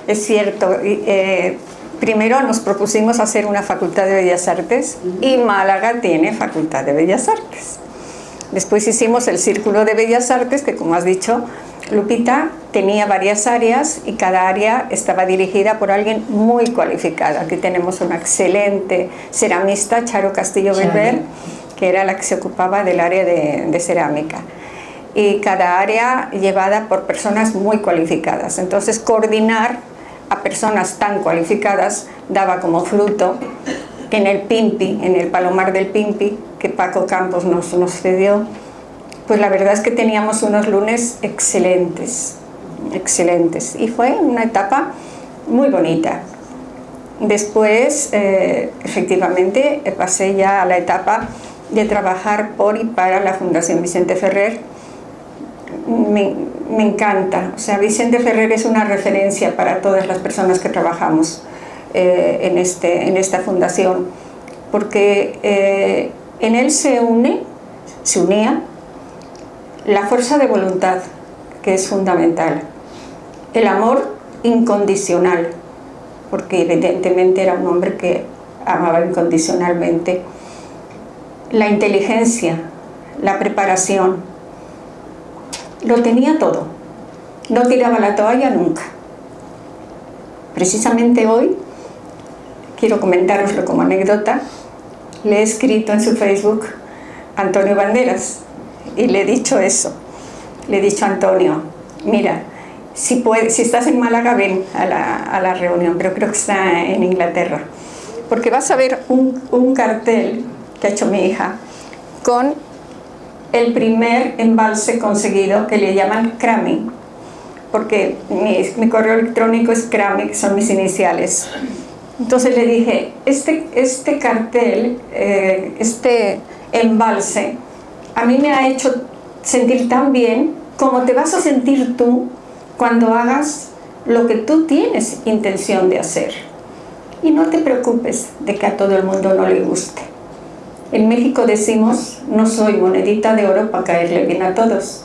Es cierto. Primero nos propusimos hacer una facultad de Bellas Artes y Málaga tiene facultad de Bellas Artes. Después hicimos el Círculo de Bellas Artes, que como has dicho, Lupita, tenía varias áreas y cada área estaba dirigida por alguien muy cualificada. Aquí tenemos una excelente ceramista, Charo Castillo Belver, que era la que se ocupaba del área de cerámica. Y cada área llevada por personas muy cualificadas. Entonces, coordinar a personas tan cualificadas daba como fruto que en el Pimpi, en el Palomar del Pimpi, que Paco Campos nos cedió, pues la verdad es que teníamos unos lunes excelentes, excelentes. Y fue una etapa muy bonita. Después, efectivamente, pasé ya a la etapa de trabajar por y para la Fundación Vicente Ferrer. Me encanta, o sea, Vicente Ferrer es una referencia para todas las personas que trabajamos en esta fundación, porque en él se unía la fuerza de voluntad, que es fundamental, el amor incondicional, porque evidentemente era un hombre que amaba incondicionalmente, la inteligencia, la preparación. Lo tenía todo, no tiraba la toalla nunca. Precisamente hoy, quiero comentároslo como anécdota, le he escrito en su Facebook a Antonio Banderas y le he dicho eso. Le he dicho a Antonio, mira, si estás en Málaga, ven a la reunión, pero creo que está en Inglaterra, porque vas a ver un cartel que ha hecho mi hija con el primer embalse conseguido, que le llaman Crami, porque mi correo electrónico es Crami, que son mis iniciales. Entonces le dije, este cartel, este embalse, a mí me ha hecho sentir tan bien como te vas a sentir tú cuando hagas lo que tú tienes intención de hacer. Y no te preocupes de que a todo el mundo no le guste. En México decimos, no soy monedita de oro para caerle bien a todos.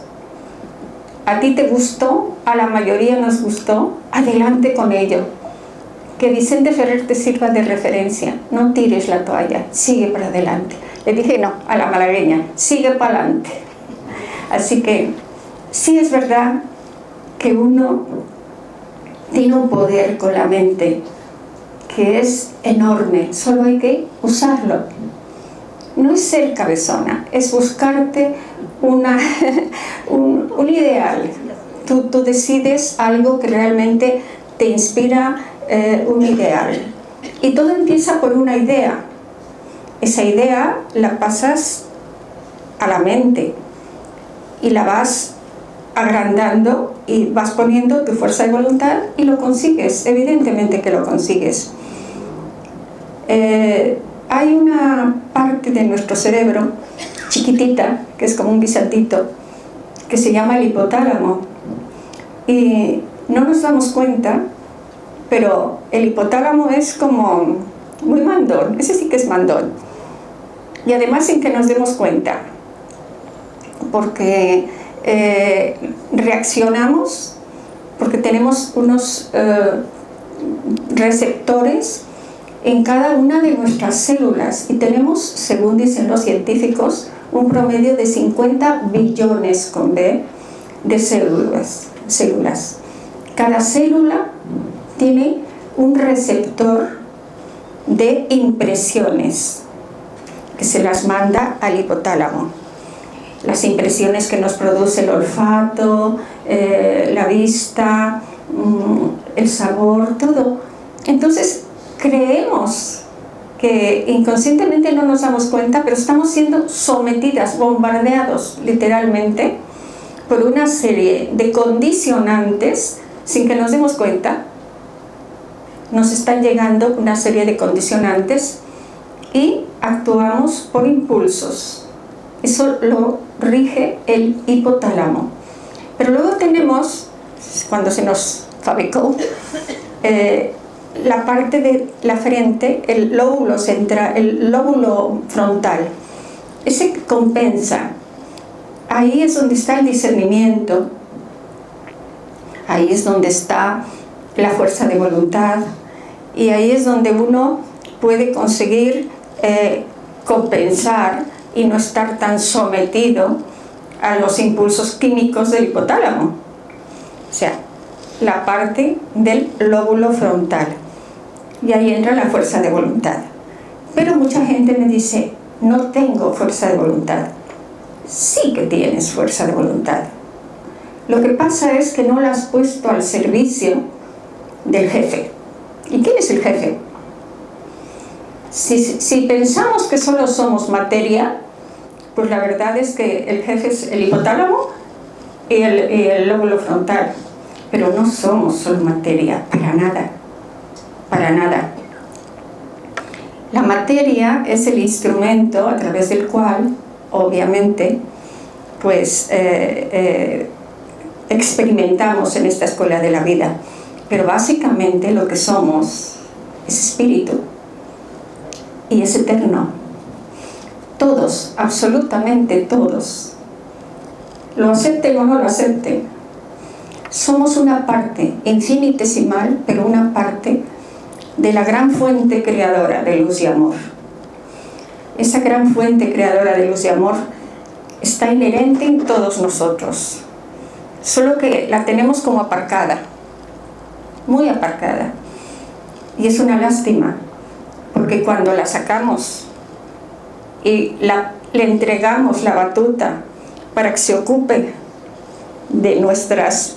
A ti te gustó, a la mayoría nos gustó, adelante con ello. Que Vicente Ferrer te sirva de referencia, no tires la toalla, sigue para adelante. Le dije no, a la malagueña, sigue para adelante. Así que sí es verdad que uno tiene un poder con la mente que es enorme, solo hay que usarlo. No es ser cabezona, es buscarte un ideal. Tú decides algo que realmente te inspira un ideal. Y todo empieza por una idea. Esa idea la pasas a la mente y la vas agrandando y vas poniendo tu fuerza de voluntad y lo consigues, evidentemente que lo consigues. Hay una parte de nuestro cerebro chiquitita, que es como un guisantito, que se llama el hipotálamo, y no nos damos cuenta, pero el hipotálamo es como muy mandón, ese sí que es mandón, y además sin que nos demos cuenta, porque reaccionamos, porque tenemos unos receptores en cada una de nuestras células y tenemos, según dicen los científicos, un promedio de 50 billones con B de células. Cada célula tiene un receptor de impresiones que se las manda al hipotálamo. Las impresiones que nos produce el olfato, la vista, el sabor, todo. Entonces, creemos que inconscientemente no nos damos cuenta, pero estamos siendo sometidas, bombardeados literalmente por una serie de condicionantes sin que nos demos cuenta. Nos están llegando una serie de condicionantes y actuamos por impulsos. Eso lo rige el hipotálamo. Pero luego tenemos, cuando se nos fabricó, la parte de la frente, el lóbulo central, el lóbulo frontal, ese compensa. Ahí es donde está el discernimiento, ahí es donde está la fuerza de voluntad, y ahí es donde uno puede conseguir compensar y no estar tan sometido a los impulsos químicos del hipotálamo, o sea, la parte del lóbulo frontal, y ahí entra la fuerza de voluntad. Pero mucha gente me dice, no tengo fuerza de voluntad. Sí que tienes fuerza de voluntad. Lo que pasa es que no la has puesto al servicio del jefe. ¿Y quién es el jefe? Si pensamos que solo somos materia, pues la verdad es que el jefe es el hipotálamo y el lóbulo frontal. Pero no somos solo materia, para nada. Para nada. La materia es el instrumento a través del cual, obviamente, pues experimentamos en esta escuela de la vida. Pero básicamente lo que somos es espíritu y es eterno. Todos, absolutamente todos, lo acepten o no lo acepten, somos una parte infinitesimal, pero una parte de la gran fuente creadora de luz y amor. Esa gran fuente creadora de luz y amor está inherente en todos nosotros, solo que la tenemos como aparcada, muy aparcada, y es una lástima, porque cuando la sacamos y le entregamos la batuta para que se ocupe de nuestras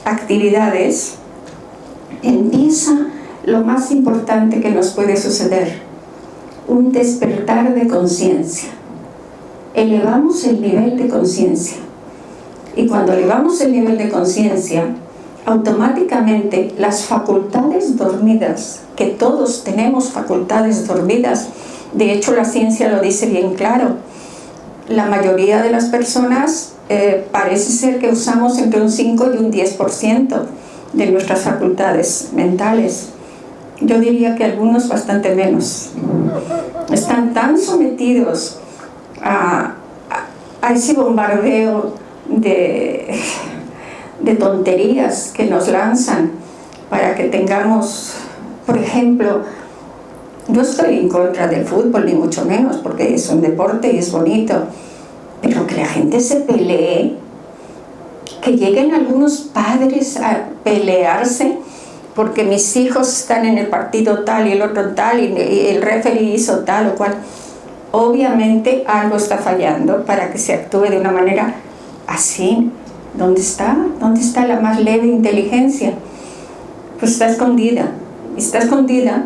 actividades, empieza lo más importante que nos puede suceder: un despertar de conciencia. Elevamos el nivel de conciencia, y cuando elevamos el nivel de conciencia, automáticamente las facultades dormidas, que todos tenemos facultades dormidas, de hecho la ciencia lo dice bien claro, la mayoría de las personas parece ser que usamos entre un 5 y un 10% de nuestras facultades mentales. Yo diría que algunos bastante menos. Están tan sometidos a ese bombardeo de tonterías que nos lanzan para que tengamos, por ejemplo, yo estoy en contra del fútbol, ni mucho menos, porque es un deporte y es bonito, pero que la gente se pelee, que lleguen algunos padres a pelearse porque mis hijos están en el partido tal y el otro tal y el referee hizo tal o cual. Obviamente algo está fallando para que se actúe de una manera así. ¿Dónde está? ¿Dónde está la más leve inteligencia? Pues está escondida. Está escondida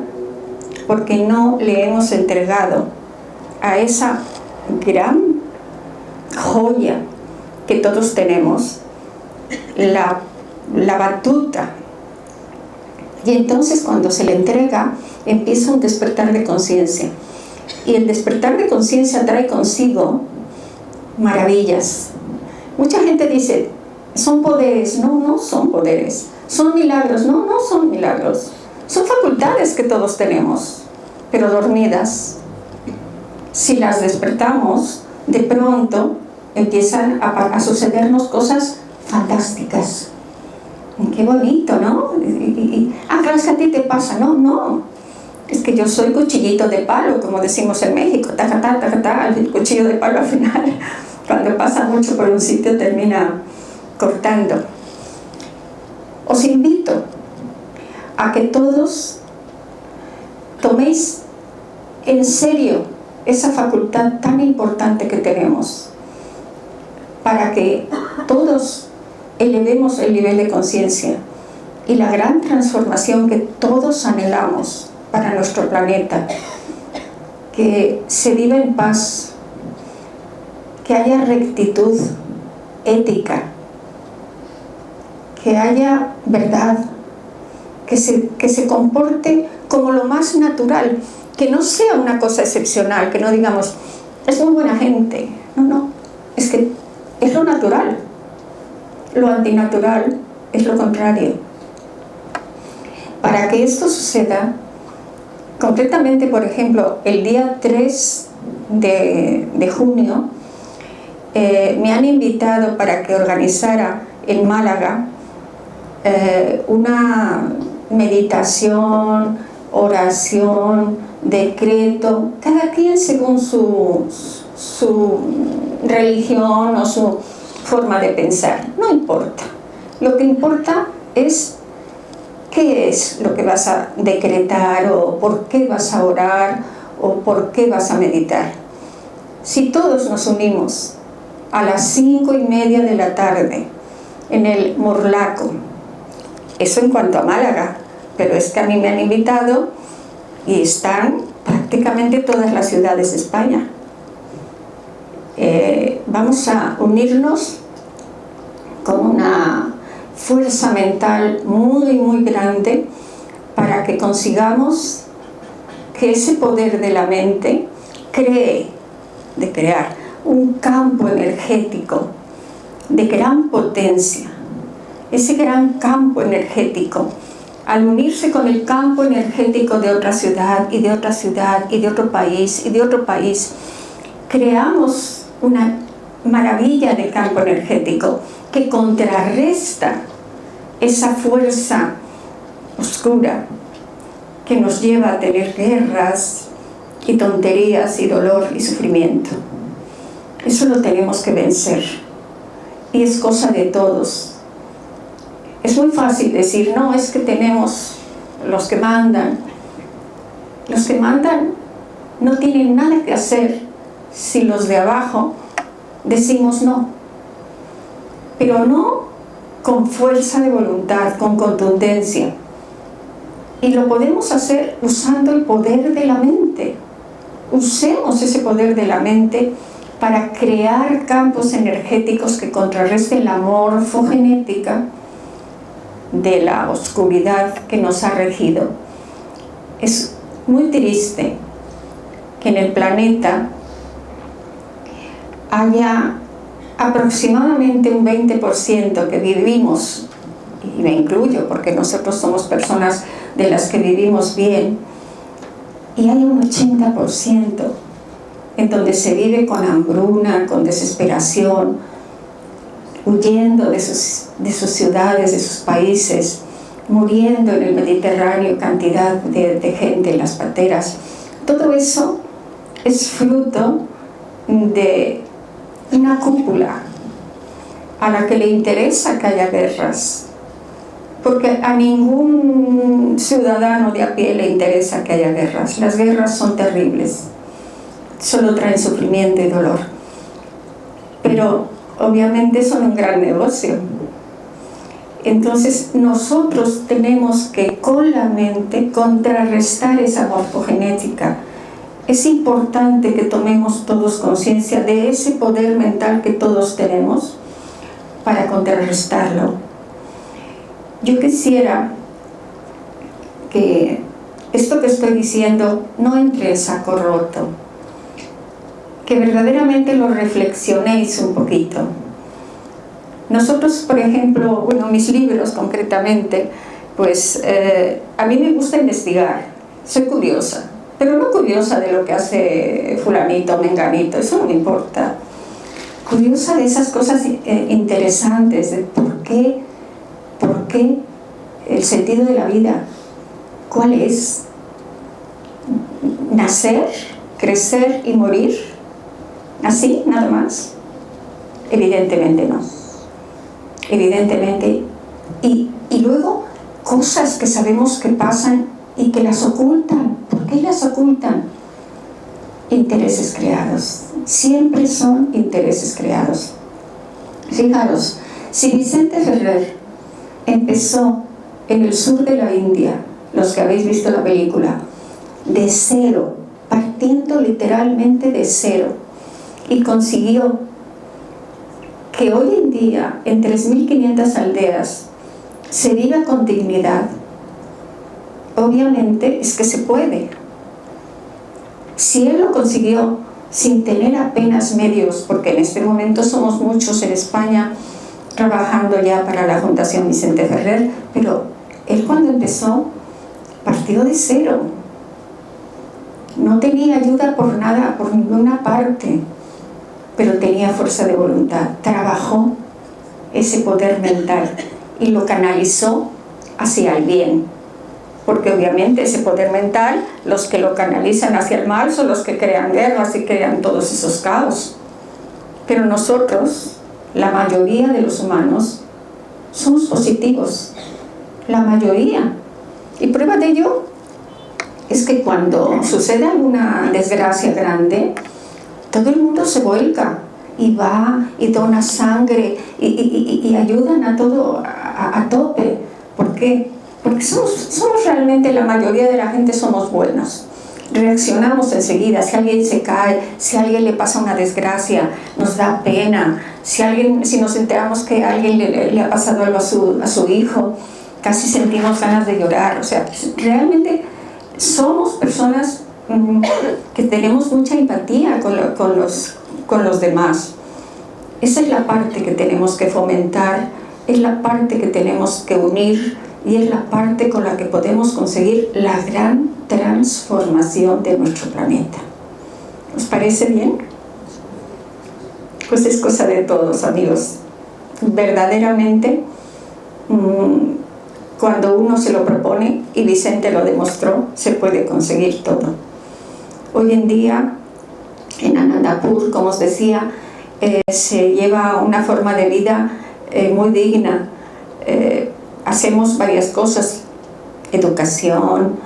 porque no le hemos entregado a esa gran joya que todos tenemos, la batuta. Y entonces cuando se le entrega, empieza un despertar de conciencia. Y el despertar de conciencia trae consigo maravillas. Mucha gente dice, son poderes. No, no son poderes. Son milagros. No, no son milagros. Son facultades que todos tenemos, pero dormidas. Si las despertamos, de pronto empiezan a sucedernos cosas fantásticas. Qué bonito, ¿no? Claro, es que a ti te pasa. No, no. Es que yo soy cuchillito de palo, como decimos en México. Taca, taca, taca, taca, el cuchillo de palo al final, cuando pasa mucho por un sitio, termina cortando. Os invito a que todos toméis en serio esa facultad tan importante que tenemos, para que todos elevemos el nivel de conciencia y la gran transformación que todos anhelamos para nuestro planeta, que se viva en paz, que haya rectitud ética, que haya verdad, que se comporte como lo más natural, que no sea una cosa excepcional, que no digamos, es muy buena gente. No, no, es que es lo natural. Lo antinatural es lo contrario. Para que esto suceda, concretamente, por ejemplo, el día 3 de junio, me han invitado para que organizara en Málaga una meditación, oración, decreto, cada quien según su religión o su forma de pensar, no importa. Lo que importa es qué es lo que vas a decretar, o por qué vas a orar, o por qué vas a meditar. Si todos nos unimos a las 5:30 de la tarde en el Morlaco, eso en cuanto a Málaga, pero es que a mí me han invitado y están prácticamente todas las ciudades de España. Vamos a unirnos con una fuerza mental muy, muy grande para que consigamos que ese poder de la mente crear un campo energético de gran potencia. Ese gran campo energético, al unirse con el campo energético de otra ciudad y de otra ciudad y de otro país y de otro país, creamos una maravilla de campo energético que contrarresta esa fuerza oscura que nos lleva a tener guerras y tonterías y dolor y sufrimiento. Eso lo tenemos que vencer y es cosa de todos. Es muy fácil decir, no, es que tenemos los que mandan. Los que mandan no tienen nada que hacer si los de abajo decimos no. Pero no con fuerza de voluntad, con contundencia. Y lo podemos hacer usando el poder de la mente. Usemos ese poder de la mente para crear campos energéticos que contrarresten la morfogenética de la oscuridad que nos ha regido. Es muy triste que en el planeta haya aproximadamente un 20% que vivimos, y me incluyo porque nosotros somos personas de las que vivimos bien, y hay un 80% en donde se vive con hambruna, con desesperación, huyendo de sus ciudades, de sus países, muriendo en el Mediterráneo cantidad de gente en las pateras. Todo eso es fruto de una cúpula a la que le interesa que haya guerras, porque a ningún ciudadano de a pie le interesa que haya guerras. Las guerras son terribles, solo traen sufrimiento y dolor, pero obviamente son un gran negocio. Entonces nosotros tenemos que con la mente contrarrestar esa morfogenética. Es importante que tomemos todos conciencia de ese poder mental que todos tenemos para contrarrestarlo. Yo quisiera que esto que estoy diciendo no entre en saco roto, que verdaderamente lo reflexionéis un poquito. Nosotros, por ejemplo, bueno, mis libros concretamente, pues a mí me gusta investigar, soy curiosa, pero no curiosa de lo que hace fulanito, menganito, eso no me importa. Curiosa de esas cosas interesantes, de por qué el sentido de la vida, cuál es, nacer, crecer y morir, así, nada más. Evidentemente no. Evidentemente. Y luego, cosas que sabemos que pasan y que las ocultan. ¿Por qué las ocultan? Intereses creados. Siempre son intereses creados. Fijaros, si Vicente Ferrer empezó en el sur de la India, los que habéis visto la película, de cero, partiendo literalmente de cero, y consiguió que hoy en día en 3.500 aldeas se viva con dignidad, obviamente es que se puede. Si él lo consiguió sin tener apenas medios, porque en este momento somos muchos en España trabajando ya para la Fundación Vicente Ferrer, pero él cuando empezó partió de cero, no tenía ayuda por nada, por ninguna parte, pero tenía fuerza de voluntad, trabajó ese poder mental y lo canalizó hacia el bien. porque obviamente ese poder mental, los que lo canalizan hacia el mal son los que crean guerras y crean todos esos caos. Pero nosotros, la mayoría de los humanos, somos positivos, la mayoría. Y prueba de ello es que cuando sucede alguna desgracia grande, todo el mundo se vuelca y va y dona sangre y ayudan a todo a tope. ¿Por qué? Porque somos realmente, la mayoría de la gente somos buenos. Reaccionamos enseguida. Si alguien se cae, si a alguien le pasa una desgracia, nos da pena. Si nos enteramos que a alguien le ha pasado algo a su hijo, casi sentimos ganas de llorar. O sea, realmente somos personas que tenemos mucha empatía con los demás. Esa es la parte que tenemos que fomentar, es la parte que tenemos que unir, y es la parte con la que podemos conseguir la gran transformación de nuestro planeta. ¿Os parece bien? Pues es cosa de todos, amigos. Verdaderamente, cuando uno se lo propone, y Vicente lo demostró, se puede conseguir todo. Hoy en día, en Anandapur, como os decía, se lleva una forma de vida muy digna. Hacemos varias cosas: educación,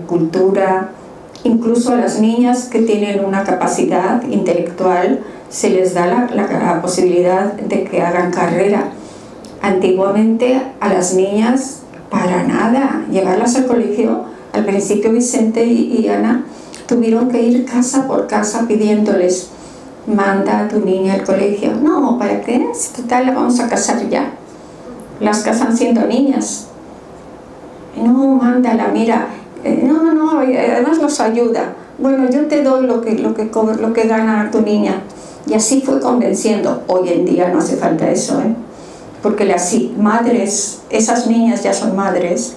cultura. Incluso a las niñas que tienen una capacidad intelectual se les da la posibilidad de que hagan carrera. Antiguamente a las niñas para nada, llevarlas al colegio. Al principio Vicente y Ana tuvieron que ir casa por casa pidiéndoles: manda a tu niña al colegio. No, ¿para qué? Si total la vamos a casar ya. Las casan siendo niñas. No, mándala, mira. No, además nos ayuda. Bueno, yo te doy lo que gana tu niña. Y así fue convenciendo. Hoy en día no hace falta eso, porque las madres, esas niñas ya son madres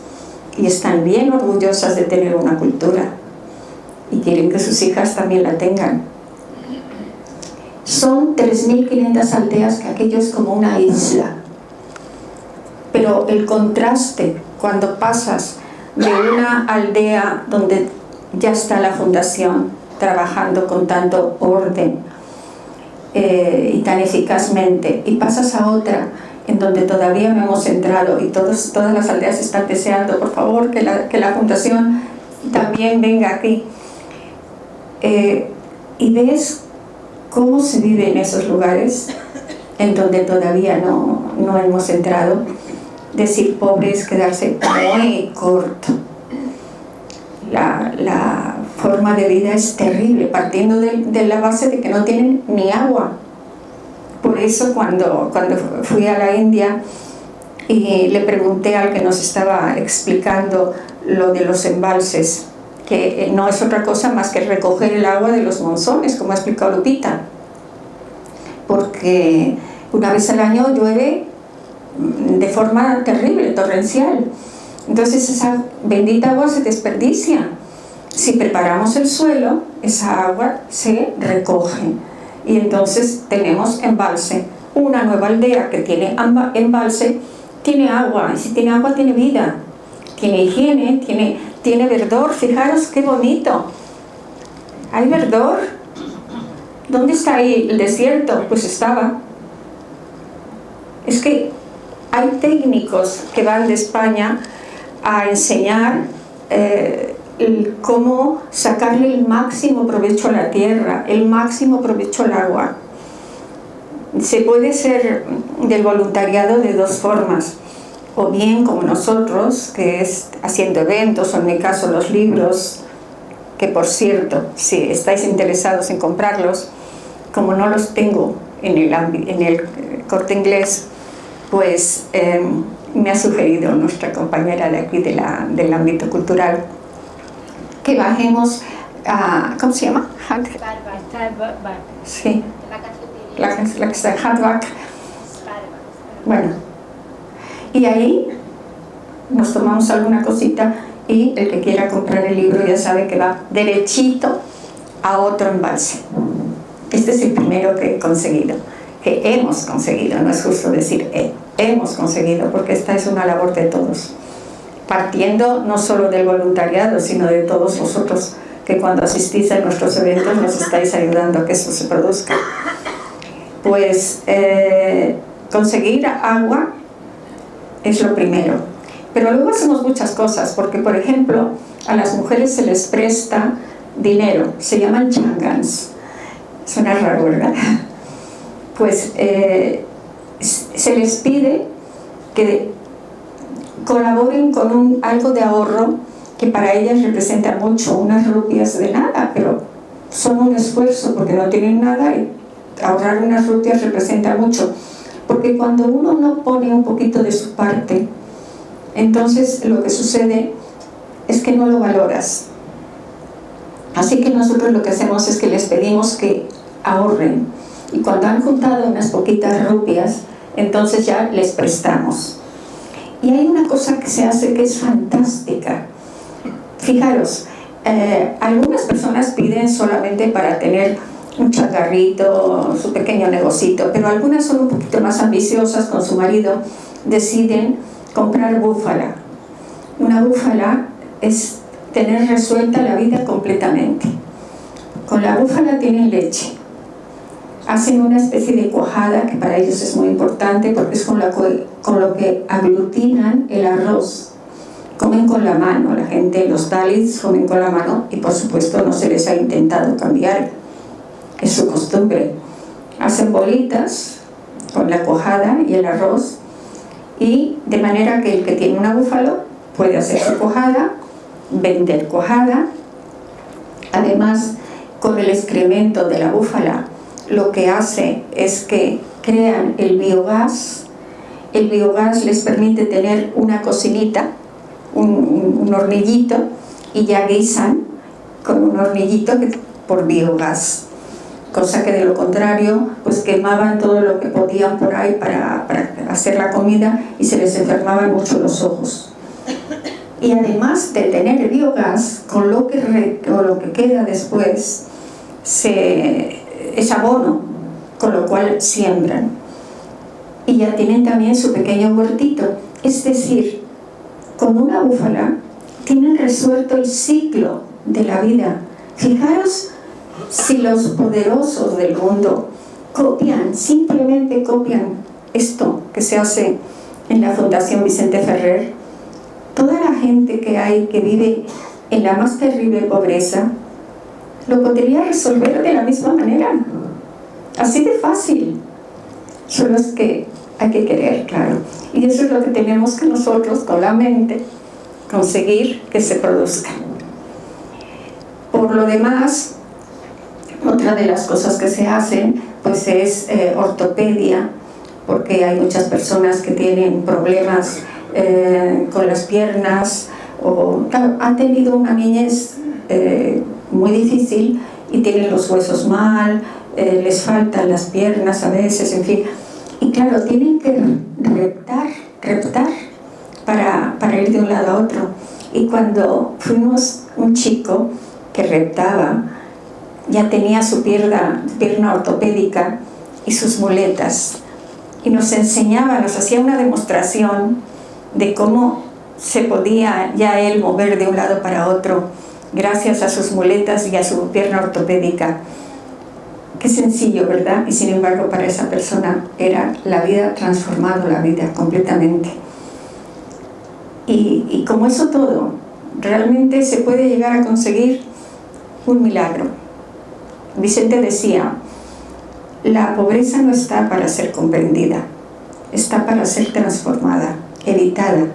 y están bien orgullosas de tener una cultura y quieren que sus hijas también la tengan. Son 3.500 aldeas, que aquello es como una isla. Pero el contraste, cuando pasas de una aldea donde ya está la fundación trabajando con tanto orden y tan eficazmente, y pasas a otra en donde todavía no hemos entrado y todas las aldeas están deseando, por favor, que la fundación también venga aquí, y ves cómo se vive en esos lugares en donde todavía no hemos entrado. Decir pobre es quedarse muy corto. La forma de vida es terrible, partiendo de la base de que no tienen ni agua. Por eso cuando fui a la India y le pregunté al que nos estaba explicando lo de los embalses, que no es otra cosa más que recoger el agua de los monzones, como ha explicado Lupita, porque una vez al año llueve de forma terrible, torrencial. Entonces esa bendita agua se desperdicia. Si preparamos el suelo, esa agua se recoge y entonces tenemos embalse. Una nueva aldea que tiene embalse tiene agua, y si tiene agua tiene vida, tiene higiene, tiene verdor. Fijaros qué bonito, hay verdor. ¿Dónde está ahí el desierto? Pues estaba. Es que hay técnicos que van de España a enseñar cómo sacarle el máximo provecho a la tierra, el máximo provecho al agua. Se puede ser del voluntariado de dos formas: o bien como nosotros, que es haciendo eventos, o en mi caso los libros, que por cierto, si estáis interesados en comprarlos, como no los tengo en el Corte Inglés, pues me ha sugerido nuestra compañera de aquí del ámbito cultural que bajemos a, ¿cómo se llama? Sí, la que está en Hardback. Bueno, y ahí nos tomamos alguna cosita y el que quiera comprar el libro ya sabe que va derechito a otro embalse. Este es el primero que he conseguido, que hemos conseguido, no es justo decir hemos conseguido, porque esta es una labor de todos. partiendo no solo del voluntariado, sino de todos vosotros que cuando asistís a nuestros eventos nos estáis ayudando a que eso se produzca. Pues conseguir agua es lo primero, pero luego hacemos muchas cosas, porque por ejemplo a las mujeres se les presta dinero, se llaman changans, suena raro, ¿verdad? Pues se les pide que colaboren con algo de ahorro que para ellas representa mucho, unas rupias de nada, pero son un esfuerzo porque no tienen nada y ahorrar unas rupias representa mucho, porque cuando uno no pone un poquito de su parte, entonces lo que sucede es que no lo valoras. Así que nosotros lo que hacemos es que les pedimos que ahorren, y cuando han juntado unas poquitas rupias, entonces ya les prestamos. Y hay una cosa que se hace que es fantástica. Fijaros, algunas personas piden solamente para tener un changarrito, su pequeño negocito, pero algunas son un poquito más ambiciosas con su marido, deciden comprar búfala. Una búfala es tener resuelta la vida completamente. Con la búfala tienen leche. Hacen una especie de cuajada que para ellos es muy importante porque es con lo que aglutinan el arroz. Comen con la mano, la gente, los dalits comen con la mano y por supuesto no se les ha intentado cambiar, es su costumbre. Hacen bolitas con la cuajada y el arroz, y de manera que el que tiene una búfalo puede hacer su cuajada, vender cuajada. Además, con el excremento de la búfala lo que hace es que crean el biogás. El biogás les permite tener una cocinita, un hornillito, y ya guisan con un hornillito por biogás, cosa que de lo contrario pues quemaban todo lo que podían por ahí para hacer la comida y se les enfermaban mucho los ojos. Y además de tener el biogás, con lo que queda después es abono, con lo cual siembran. Y ya tienen también su pequeño huertito. Es decir, con una búfala tienen resuelto el ciclo de la vida. Fijaros si los poderosos del mundo simplemente copian esto que se hace en la Fundación Vicente Ferrer. Toda la gente que vive en la más terrible pobreza lo podría resolver de la misma manera, así de fácil. Solo es que hay que querer, claro, y eso es lo que tenemos que nosotros con la mente conseguir que se produzca. Por lo demás, otra de las cosas que se hacen pues es ortopedia, porque hay muchas personas que tienen problemas con las piernas o han tenido una niñez muy difícil y tienen los huesos mal, les faltan las piernas a veces, en fin, y claro, tienen que reptar para ir de un lado a otro. Y cuando fuimos un chico que reptaba, ya tenía su pierna ortopédica y sus muletas, y nos enseñaba, nos hacía una demostración de cómo se podía ya él mover de un lado para otro gracias a sus muletas y a su pierna ortopédica. Qué sencillo, ¿verdad? Y sin embargo para esa persona era la vida, transformado la vida completamente. Y como eso todo, realmente se puede llegar a conseguir un milagro. Vicente decía, la pobreza no está para ser comprendida, está para ser transformada, evitada.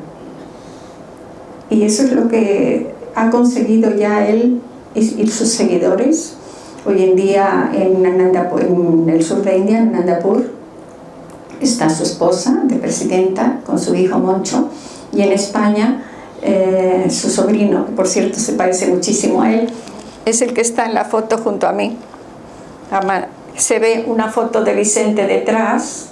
Y eso es lo que ha conseguido ya él y sus seguidores. Hoy en día en el sur de India, en Nandapur, está su esposa de presidenta con su hijo Moncho, y en España su sobrino, que por cierto se parece muchísimo a él, es el que está en la foto junto a mí. Se ve una foto de Vicente detrás,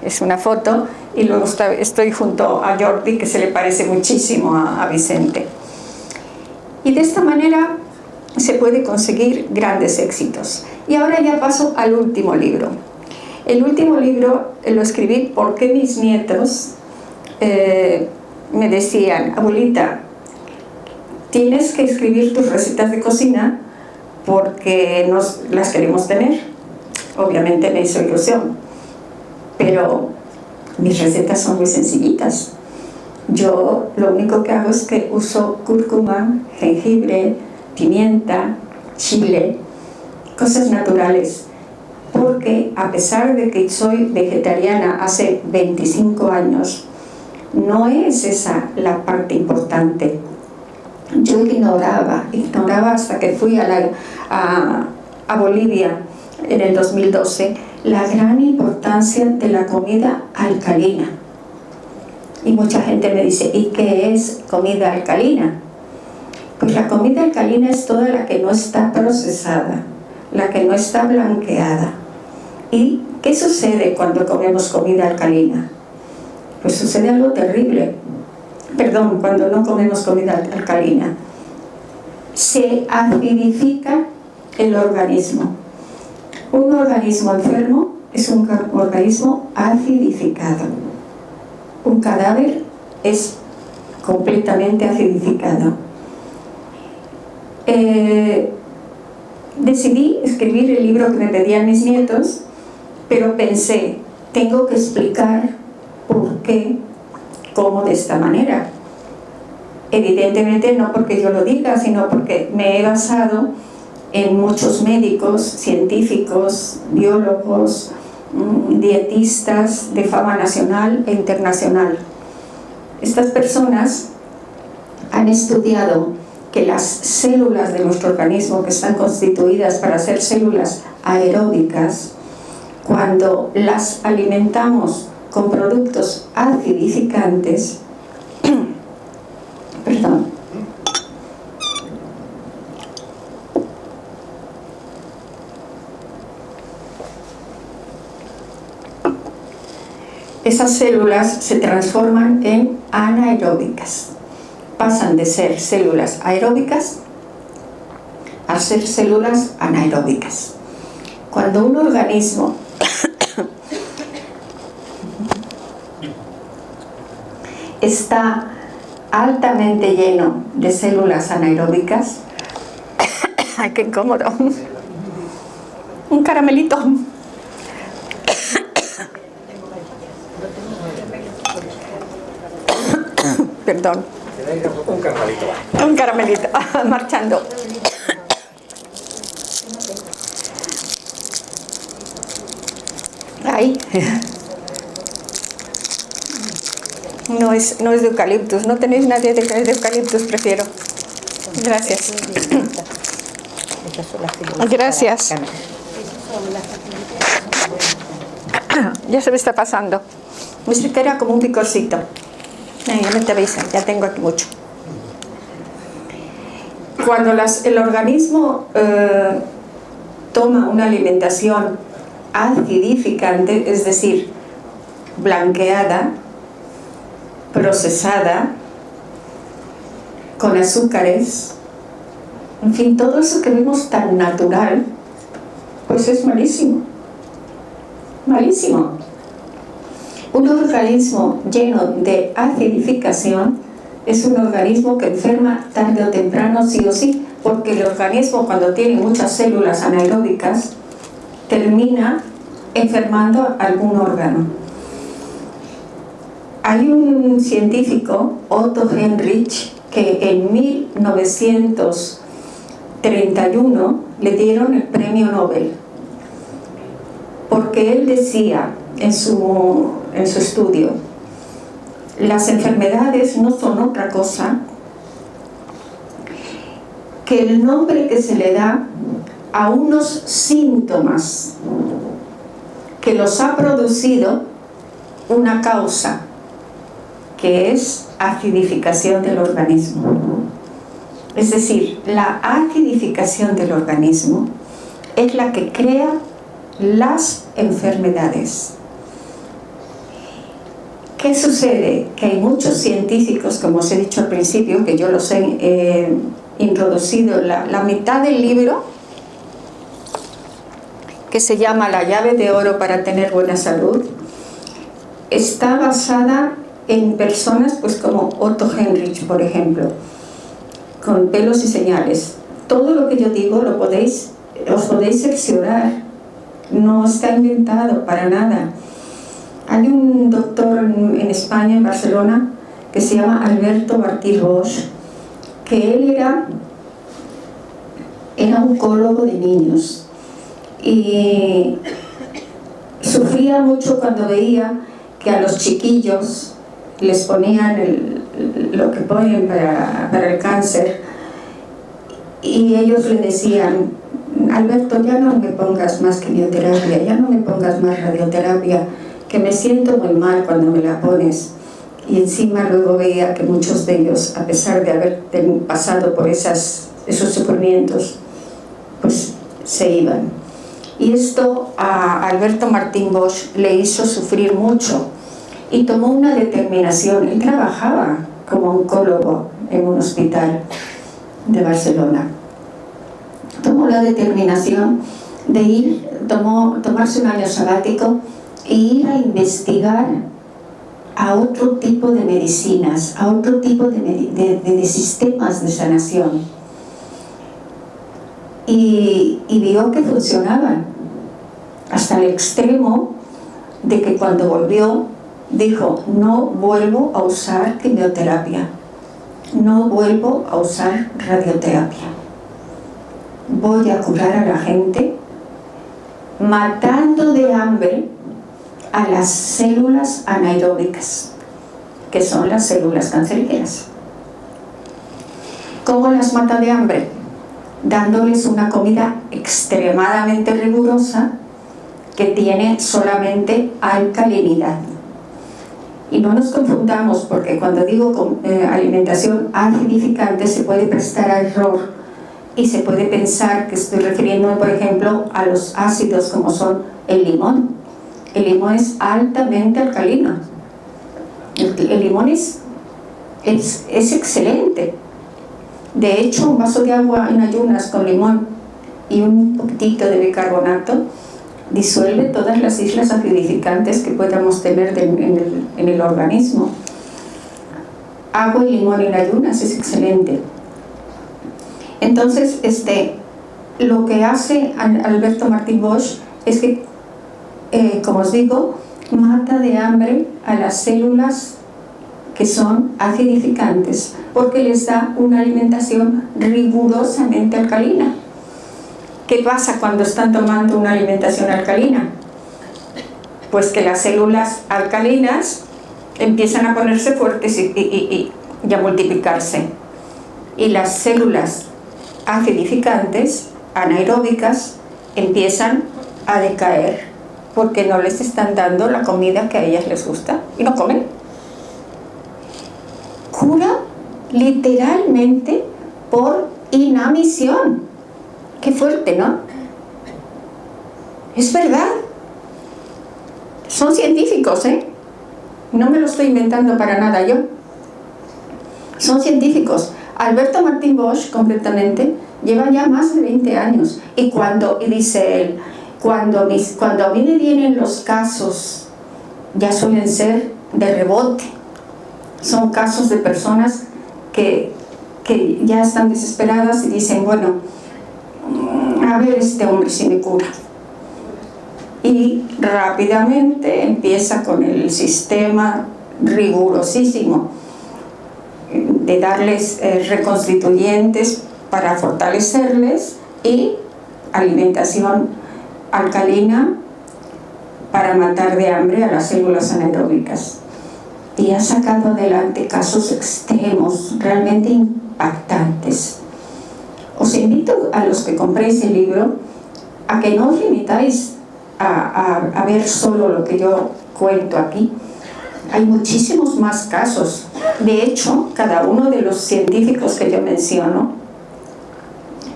es una foto, y luego estoy junto a Jordi, que se le parece muchísimo a Vicente. Y de esta manera se puede conseguir grandes éxitos. Y ahora ya paso al último libro. El último libro lo escribí porque mis nietos me decían: abuelita, tienes que escribir tus recetas de cocina porque las queremos tener. Obviamente me hizo ilusión, pero mis recetas son muy sencillitas. Yo lo único que hago es que uso cúrcuma, jengibre, pimienta, chile, cosas naturales, porque a pesar de que soy vegetariana hace 25 años, no es esa la parte importante. Yo ignoraba hasta que fui a Bolivia en el 2012 la gran importancia de la comida alcalina. Y mucha gente me dice: ¿y qué es comida alcalina? Pues la comida alcalina es toda la que no está procesada, la que no está blanqueada. ¿Y qué sucede cuando comemos comida alcalina? Pues sucede algo terrible. Perdón, cuando no comemos comida alcalina. Se acidifica el organismo. Un organismo enfermo es un organismo acidificado. Un cadáver es completamente acidificado. Decidí escribir el libro que me pedían mis nietos, pero pensé: tengo que explicar por qué como de esta manera. Evidentemente no porque yo lo diga, sino porque me he basado en muchos médicos, científicos, biólogos, dietistas de fama nacional e internacional. Estas personas han estudiado que las células de nuestro organismo, que están constituidas para ser células aeróbicas, cuando las alimentamos con productos acidificantes, perdón, esas células se transforman en anaeróbicas. Pasan de ser células aeróbicas a ser células anaeróbicas. Cuando un organismo está altamente lleno de células anaeróbicas, ¡ay, qué incómodo! Un caramelito. Perdón. Un caramelito. Un caramelito, marchando. Ahí. No es de eucaliptus. ¿No tenéis nadie de eucaliptus? Prefiero. Gracias. Gracias. Ya se me está pasando. Me que era como un picorcito. Ya me te avisan, ya tengo aquí mucho. Cuando el organismo toma una alimentación acidificante, es decir, blanqueada, procesada, con azúcares, en fin, todo eso que vemos tan natural, pues es malísimo. Malísimo. Un organismo lleno de acidificación es un organismo que enferma tarde o temprano, sí o sí, porque el organismo, cuando tiene muchas células anaeróbicas, termina enfermando algún órgano. Hay un científico, Otto Heinrich, que en 1931 le dieron el premio Nobel, porque él decía en su estudio: las enfermedades no son otra cosa que el nombre que se le da a unos síntomas que los ha producido una causa, que es acidificación del organismo. Es decir, la acidificación del organismo es la que crea las enfermedades. ¿Qué sucede? Que hay muchos científicos, como os he dicho al principio, que yo los he introducido la mitad del libro, que se llama La llave de oro para tener buena salud, está basada en personas pues como Otto Heinrich, por ejemplo, con pelos y señales. Todo lo que yo digo os podéis cerciorar, no está inventado para nada. Hay un doctor en España, en Barcelona, que se llama Alberto Martí Bosch, que él era oncólogo de niños y sufría mucho cuando veía que a los chiquillos les ponían lo que ponen para el cáncer, y ellos le decían: Alberto, ya no me pongas más quimioterapia, ya no me pongas más radioterapia, que me siento muy mal cuando me la pones. Y encima luego veía que muchos de ellos, a pesar de haber pasado por esos sufrimientos, pues se iban. Y esto a Alberto Martín Bosch le hizo sufrir mucho y tomó una determinación. Él trabajaba como oncólogo en un hospital de Barcelona. Tomó la determinación de tomarse un año sabático e ir a investigar a otro tipo de medicinas, a otro tipo de sistemas de sanación. Y vio que funcionaban, hasta el extremo de que cuando volvió dijo: no vuelvo a usar quimioterapia, no vuelvo a usar radioterapia, voy a curar a la gente matando de hambre a las células anaeróbicas, que son las células cancerígenas. ¿Cómo las mata de hambre? Dándoles una comida extremadamente rigurosa que tiene solamente alcalinidad. Y no nos confundamos, porque cuando digo alimentación acidificante se puede prestar a error y se puede pensar que estoy refiriéndome, por ejemplo, a los ácidos como son el limón. El limón es altamente alcalino. El limón es excelente. De hecho, un vaso de agua en ayunas con limón y un poquitito de bicarbonato disuelve todas las islas acidificantes que podamos tener en el organismo. Agua y limón en ayunas es excelente. Entonces, lo que hace Alberto Martí Bosch es que, como os digo, mata de hambre a las células que son acidificantes, porque les da una alimentación rigurosamente alcalina. ¿Qué pasa cuando están tomando una alimentación alcalina? Pues que las células alcalinas empiezan a ponerse fuertes y a multiplicarse. Y las células acidificantes, anaeróbicas, empiezan a decaer porque no les están dando la comida que a ellas les gusta y no comen. Cura literalmente por inanición. Qué fuerte, ¿no? Es verdad. Son científicos, ¿eh? No me lo estoy inventando para nada yo. Son científicos. Alberto Martí Bosch, concretamente, lleva ya más de 20 años. Y dice él, cuando a mí me vienen los casos, ya suelen ser de rebote. Son casos de personas que ya están desesperadas y dicen: bueno, a ver este hombre si me cura. Y rápidamente empieza con el sistema rigurosísimo de darles reconstituyentes para fortalecerles y alimentación alcalina para matar de hambre a las células anaeróbicas. Y ha sacado adelante casos extremos, realmente impactantes. Os invito a los que compréis el libro a que no os limitáis a ver solo lo que yo cuento aquí. Hay muchísimos más casos. De hecho, cada uno de los científicos que yo menciono,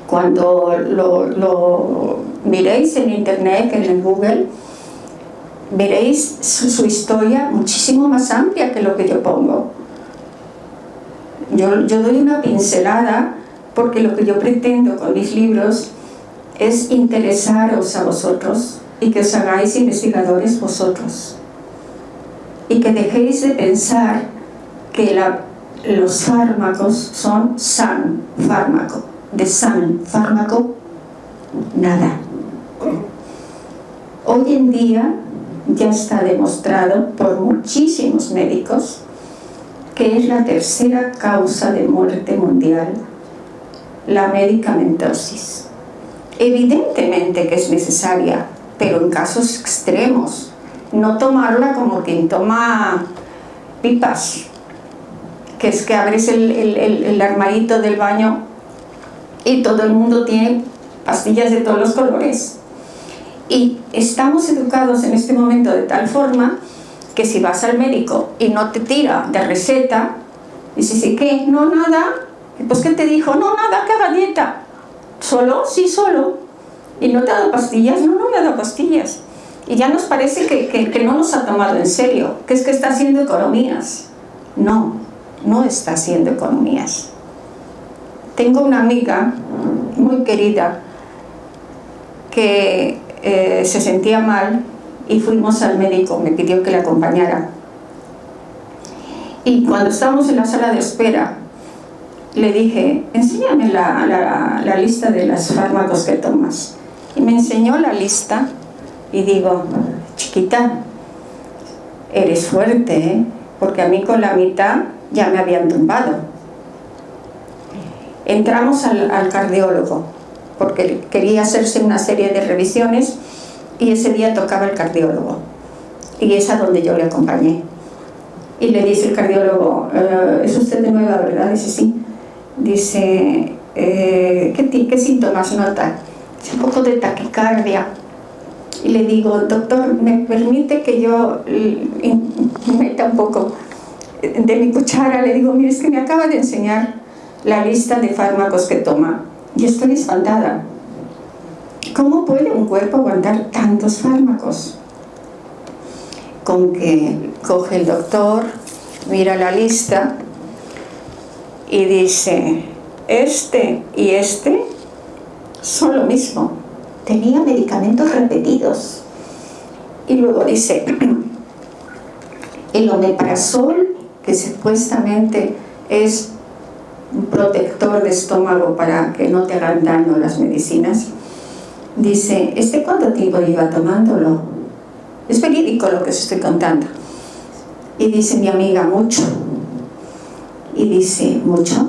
cuando lo miréis en internet, en el Google, veréis su historia muchísimo más amplia que lo que yo pongo. Yo doy una pincelada porque lo que yo pretendo con mis libros es interesaros a vosotros y que os hagáis investigadores vosotros. y que dejéis de pensar que los fármacos son san fármaco. De san fármaco, nada. Hoy en día ya está demostrado por muchísimos médicos que es la tercera causa de muerte mundial, la medicamentosis. Evidentemente que es necesaria, pero en casos extremos. No tomarla como quien toma pipas, que es que abres el armarito del baño y todo el mundo tiene pastillas de todos los colores. Y estamos educados en este momento de tal forma que si vas al médico y no te tira de receta, dices, ¿y qué? No, nada. Pues ¿qué te dijo? No, nada, que haga dieta. ¿Solo? Sí, solo. ¿Y no te ha dado pastillas? No, no me ha dado pastillas. Y ya nos parece que no nos ha tomado en serio, que es que está haciendo economías. No, no está haciendo economías. Tengo una amiga muy querida que se sentía mal y fuimos al médico, me pidió que le acompañara. Y cuando estábamos en la sala de espera, le dije, enséñame la lista de los fármacos que tomas. Y me enseñó la lista y digo, chiquita, eres fuerte, ¿eh? Porque a mí con la mitad ya me habían tumbado. Entramos al cardiólogo, porque quería hacerse una serie de revisiones y ese día tocaba el cardiólogo. Y es a donde yo le acompañé. Y le dice el cardiólogo, ¿es usted de nueva, verdad? Dice, sí. Dice, ¿qué síntomas nota? Dice, un poco de taquicardia. Y le digo, doctor, ¿me permite que yo meta un poco de mi cuchara? Le digo, mire, es que me acaba de enseñar la lista de fármacos que toma y estoy espantada. ¿Cómo puede un cuerpo aguantar tantos fármacos? Con que coge el doctor, mira la lista y dice, este y este son lo mismo. Tenía medicamentos repetidos. Y luego dice, el omeprazol, que supuestamente es un protector de estómago para que no te hagan daño las medicinas, dice, ¿cuánto tiempo lleva tomándolo? Es verídico lo que os estoy contando. Y dice mi amiga, mucho. Y dice, ¿mucho?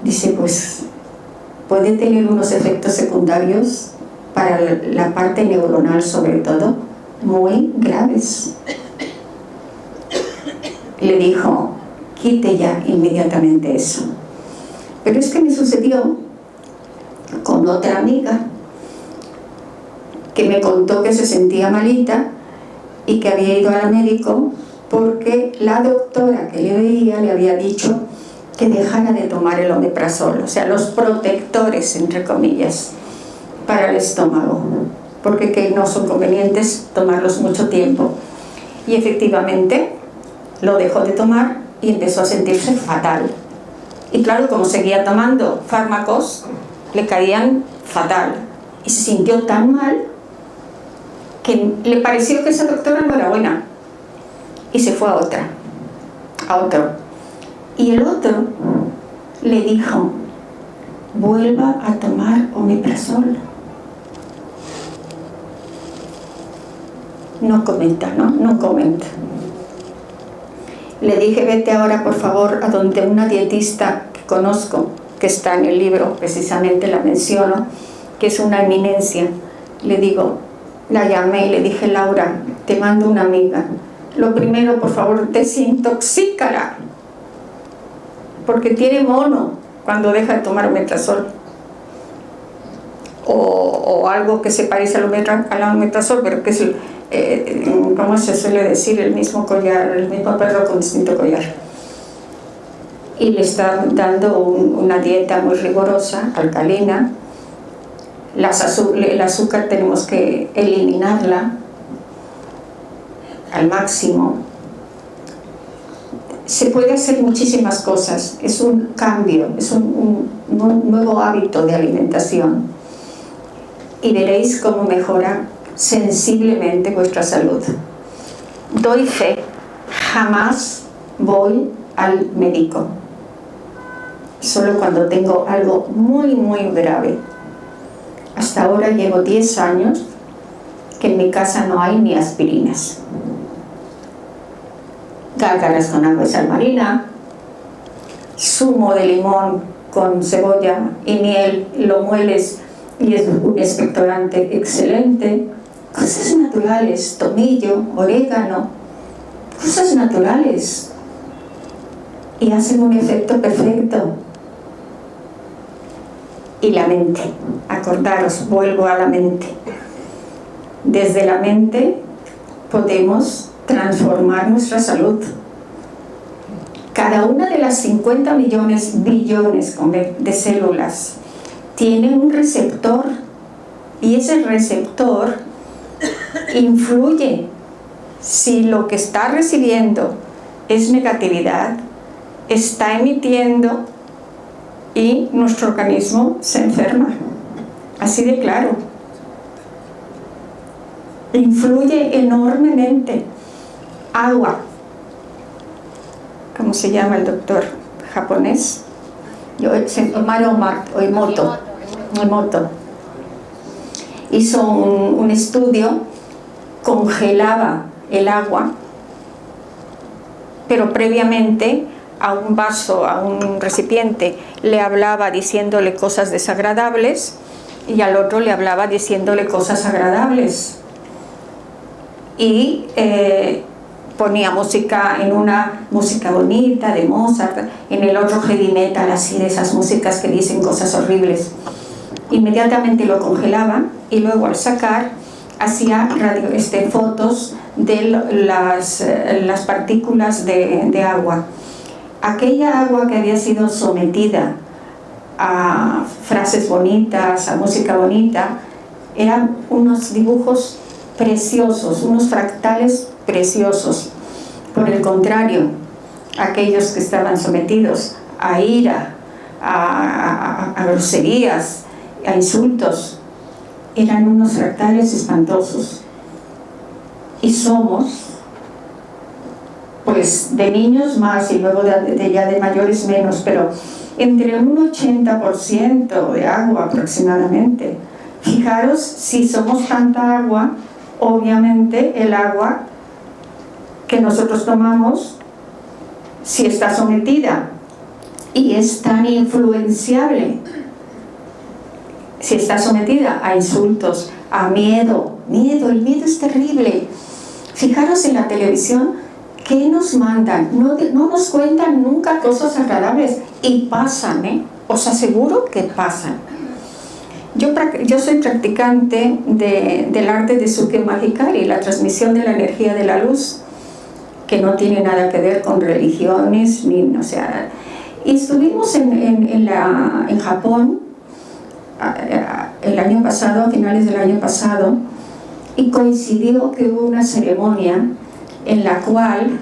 Dice, pues puede tener unos efectos secundarios para la parte neuronal, sobre todo, muy graves. Le dijo, quite ya inmediatamente eso. Pero es que me sucedió con otra amiga que me contó que se sentía malita y que había ido al médico porque la doctora que le veía le había dicho que dejara de tomar el omeprazol, o sea, los protectores, entre comillas, para el estómago, porque que no son convenientes tomarlos mucho tiempo. Y efectivamente lo dejó de tomar y empezó a sentirse fatal. Y claro, como seguía tomando fármacos, le caían fatal. Y se sintió tan mal que le pareció que esa doctora no era buena. Y se fue a otro. Y el otro le dijo, vuelva a tomar omeprazol. No comenta. Le dije, vete ahora por favor a donde una dietista que conozco, que está en el libro, precisamente la menciono, que es una eminencia. Le digo, la llamé y le dije, Laura, te mando una amiga. Lo primero, por favor, desintoxícala, porque tiene mono cuando deja de tomar omeprazol. O algo que se parece al omeprazol, pero que es ¿cómo se suele decir? El mismo collar, el mismo perro con distinto collar. Y le está dando una dieta muy rigurosa, alcalina. El azúcar tenemos que eliminarla al máximo. Se puede hacer muchísimas cosas. Es un cambio, es un nuevo hábito de alimentación. Y veréis cómo mejora sensiblemente vuestra salud. Doy fe Jamás voy al médico, solo cuando tengo algo muy, muy grave. Hasta ahora llevo 10 años que en mi casa no hay ni aspirinas. Gárgaras con agua de sal marina, zumo de limón con cebolla y miel, lo mueles y es un expectorante excelente. Cosas naturales, tomillo, orégano, cosas naturales, y hacen un efecto perfecto. Y la mente, acordaros, vuelvo a la mente. Desde la mente podemos transformar nuestra salud. Cada una de las 50 millones, billones de células tiene un receptor, y ese receptor influye. Si lo que está recibiendo es negatividad, está emitiendo y nuestro organismo se enferma. Así de claro. Influye enormemente. Agua. ¿Cómo se llama el doctor japonés? Emoto. Hizo un estudio, congelaba el agua, pero previamente a un vaso, a un recipiente, le hablaba diciéndole cosas desagradables, y al otro le hablaba diciéndole cosas agradables. Y ponía música, en una música bonita de Mozart, en el otro heavy metal, así de esas músicas que dicen cosas horribles. Inmediatamente lo congelaba y luego al sacar hacía fotos de las partículas de agua. Aquella agua que había sido sometida a frases bonitas, a música bonita, eran unos dibujos preciosos, unos fractales preciosos. Por el contrario, aquellos que estaban sometidos a ira, a groserías, a insultos, eran unos fractales espantosos. Y somos, pues, de niños más y luego ya de mayores menos, pero entre un 80% de agua aproximadamente. Fijaros, si somos tanta agua, obviamente el agua que nosotros tomamos, si está sometida y es tan influenciable, si está sometida a insultos, a miedo, el miedo es terrible. Fijaros en la televisión, ¿qué nos mandan? No nos cuentan nunca cosas agradables, y pasan, os aseguro que pasan. Yo soy practicante del arte de Sukema Hikari, la transmisión de la energía de la luz, que no tiene nada que ver con religiones, y estuvimos en Japón el año pasado, a finales del año pasado, y coincidió que hubo una ceremonia en la cual,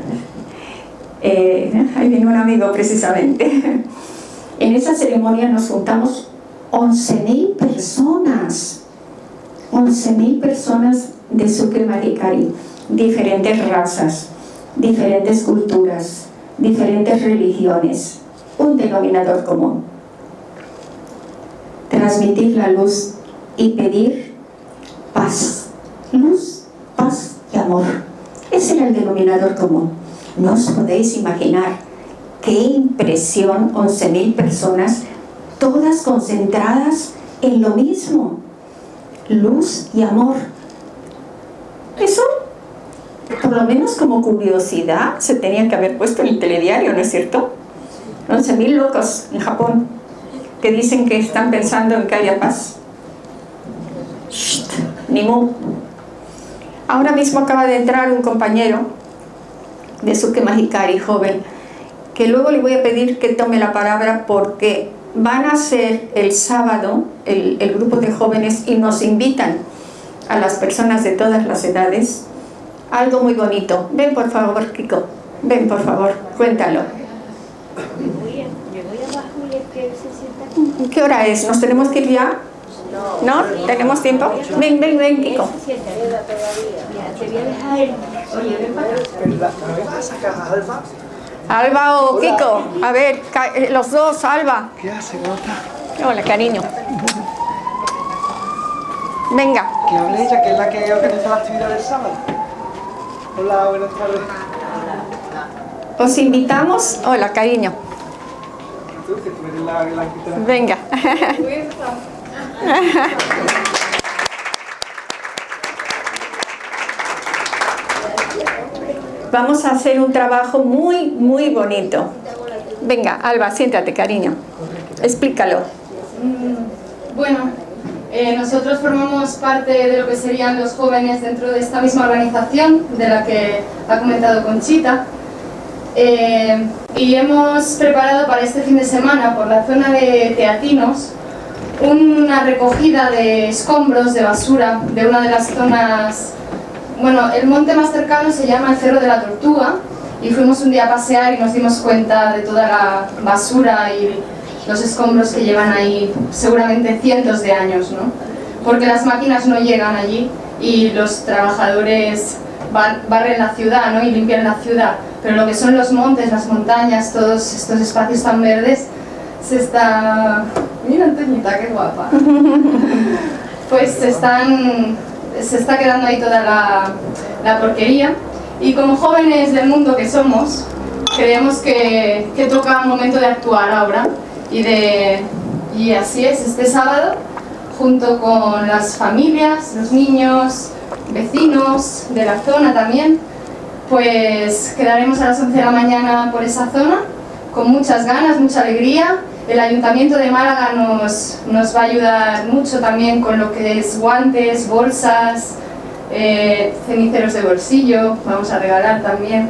ahí viene un amigo precisamente, en esa ceremonia nos juntamos 11.000 personas, 11.000 personas de Sukema Hikari, diferentes razas, diferentes culturas, diferentes religiones, un denominador común: transmitir la luz y pedir paz, luz, paz y amor. Ese era el denominador común. No os podéis imaginar qué impresión, 11.000 personas, todas concentradas en lo mismo: luz y amor. Eso, por lo menos como curiosidad, se tenía que haber puesto en el telediario, ¿no es cierto? 11.000 locos en Japón que dicen que están pensando en que haya paz. Shht, ni mu. Ahora mismo acaba de entrar un compañero de Sukema Hikari, joven, que luego le voy a pedir que tome la palabra, porque van a ser el sábado el grupo de jóvenes, y nos invitan a las personas de todas las edades algo muy bonito. Ven por favor, Kiko, ven por favor, cuéntalo. Me voy abajo y es que se sienta. ¿Qué hora es? ¿Nos tenemos que ir ya? ¿No? ¿Tenemos tiempo? Ven, ven, ven, Kiko. Alba o Kiko. A ver, los dos, Alba. ¿Qué hace, Gota? Hola, cariño. Venga. Que hable ella, que es la que organiza la actividad del sábado. Hola, buenas tardes. Os invitamos. Hola, cariño. Tú, que tú eres la anfitriona. Venga. Vamos a hacer un trabajo muy, muy bonito. Venga, Alba, siéntate, cariño. Explícalo. Bueno, nosotros formamos parte de lo que serían los jóvenes dentro de esta misma organización de la que ha comentado Conchita. Y hemos preparado para este fin de semana, por la zona de Teatinos, una recogida de escombros, de basura, de una de las zonas... Bueno, el monte más cercano se llama el Cerro de la Tortuga, y fuimos un día a pasear y nos dimos cuenta de toda la basura y los escombros que llevan ahí seguramente cientos de años, ¿no? Porque las máquinas no llegan allí y los trabajadores barren la ciudad, ¿no? Y limpian la ciudad, pero lo que son los montes, las montañas, todos estos espacios tan verdes, se está... Mira, Antoñita, qué guapa. Pues se está quedando ahí toda la porquería, y como jóvenes del mundo que somos, creemos que toca un momento de actuar ahora, y así es, este sábado, junto con las familias, los niños, vecinos de la zona también, pues quedaremos a las 11 de la mañana por esa zona, con muchas ganas, mucha alegría. El Ayuntamiento de Málaga nos va a ayudar mucho también con lo que es guantes, bolsas, ceniceros de bolsillo, vamos a regalar también.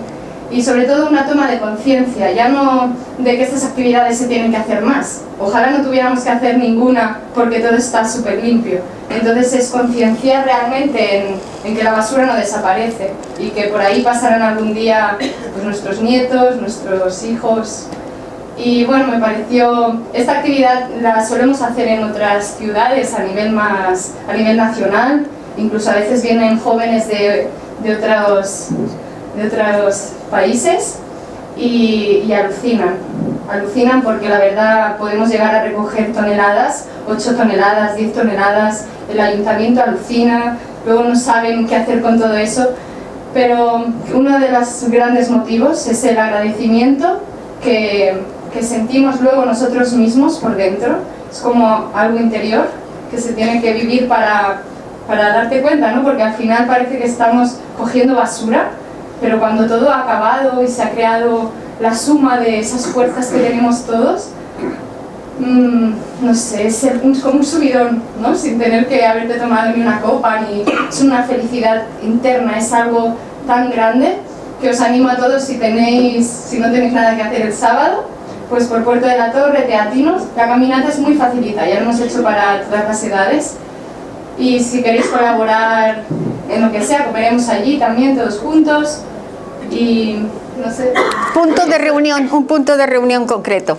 Y sobre todo una toma de conciencia, ya no de que estas actividades se tienen que hacer más. Ojalá no tuviéramos que hacer ninguna porque todo está súper limpio. Entonces es concienciar realmente en que la basura no desaparece y que por ahí pasarán algún día pues, nuestros nietos, nuestros hijos. Y bueno, me pareció, esta actividad la solemos hacer en otras ciudades a nivel nacional, incluso a veces vienen jóvenes de otros países y alucinan porque la verdad podemos llegar a recoger toneladas, 8 toneladas, 10 toneladas, el ayuntamiento alucina, luego no saben qué hacer con todo eso, pero uno de los grandes motivos es el agradecimiento que sentimos luego nosotros mismos por dentro. Es como algo interior que se tiene que vivir para darte cuenta, ¿no? Porque al final parece que estamos cogiendo basura, pero cuando todo ha acabado y se ha creado la suma de esas fuerzas que tenemos todos, no sé, es como un subidón, ¿no? Sin tener que haberte tomado ni una copa, es una felicidad interna, es algo tan grande que os animo a todos, si no tenéis nada que hacer el sábado, pues por Puerto de la Torre, Teatinos, la caminata es muy facilita, ya lo hemos hecho para todas las edades, y si queréis colaborar en lo que sea, comeremos allí también todos juntos, y no sé... Punto de reunión, un punto de reunión concreto.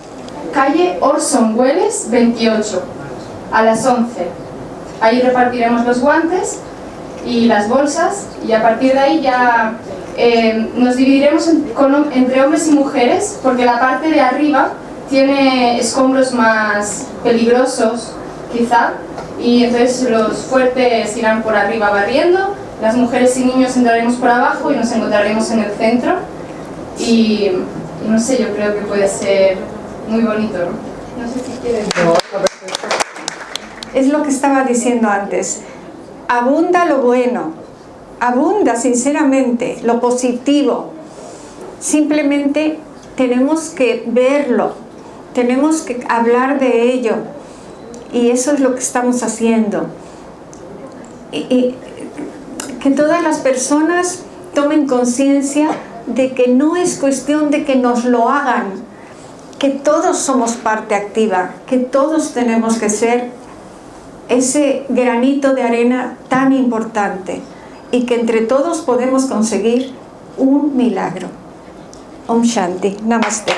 Calle Orson Welles 28, a las 11. Ahí repartiremos los guantes y las bolsas, y a partir de ahí ya nos dividiremos entre hombres y mujeres, porque la parte de arriba tiene escombros más peligrosos, quizá, y entonces los fuertes irán por arriba barriendo, las mujeres y niños entraremos por abajo y nos encontraremos en el centro, y no sé, yo creo que puede ser muy bonito, ¿no? No sé si quieres... Es lo que estaba diciendo antes. Abunda lo bueno, abunda sinceramente lo positivo. Simplemente tenemos que verlo, tenemos que hablar de ello, y eso es lo que estamos haciendo. Y que todas las personas tomen conciencia de que no es cuestión de que nos lo hagan, que todos somos parte activa, que todos tenemos que ser ese granito de arena tan importante, y que entre todos podemos conseguir un milagro. Om Shanti. Namaste.